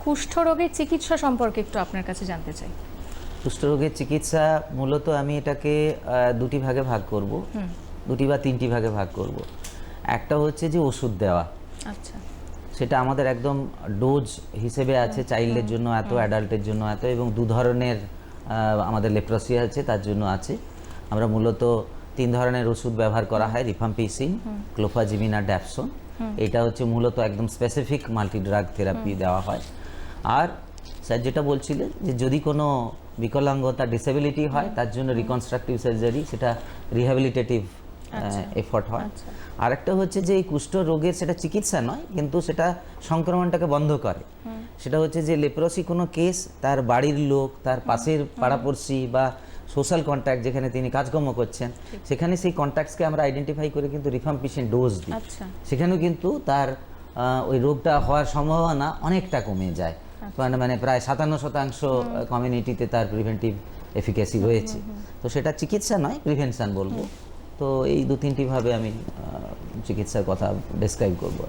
কুষ্ঠরোগের চিকিৎসা সম্পর্কে একটু আপনার কাছে জানতে চাই। কুষ্ঠরোগের চিকিৎসা মূলত আমি এটাকে দুটি ভাগে ভাগ করব, দুটি বা তিনটি ভাগে ভাগ করব। একটা হচ্ছে যে ওষুধ দেওয়া, আচ্ছা, সেটা আমাদের একদম ডোজ হিসেবে আছে, চাইল্ডের জন্য এত, অ্যাডাল্টের জন্য এত, এবং দু ধরনের আমাদের লেপ্রসি আছে তার জন্য আছে। আমরা মূলত 3 ধরনের ওষুধ ব্যবহার করা হয়, রিফাম্পিসিন, ক্লোফাজিমিন আর ড্যাপসন। এটা হচ্ছে মূলত একদম স্পেসিফিক মাল্টি ড্রাগ থেরাপি দেওয়া হয়। আর স্যার যেটা বলছিলেন যে যদি কোনো বিকলাঙ্গতা ডিসেবিলিটি হয় তার জন্য রিকনস্ট্রাকটিভ সার্জারি, সেটা রিহ্যাবিলিটেটিভ এফর্ট হয়। আরেকটা হচ্ছে যে এই কুষ্ঠ রোগের সেটা চিকিৎসা নয়, কিন্তু সেটা সংক্রমণটাকে বন্ধ করে। সেটা হচ্ছে যে লেপ্রসি কোনো কেস, তার বাড়ির লোক, তার পাশের পাড়াপড়শি বা সোশ্যাল কন্ট্যাক্ট যেখানে তিনি কাজকর্ম করছেন, সেখানে সেই কন্ট্যাক্টসকে আমরা আইডেন্টিফাই করে কিন্তু রিফাম্পিসিন ডোজ দিই। সেখানেও কিন্তু তার ওই রোগটা হওয়ার সম্ভাবনা অনেকটা কমে যায়। মানে প্রায় 57% কমিউনিটিতে তার প্রিভেন্টিভ এফিকাসি রয়েছে। তো সেটা চিকিৎসা নয়, প্রিভেনশন বলবো। তো এই 2-3টি ভাবে আমি চিকিৎসার কথা ডেসক্রাইব করবো।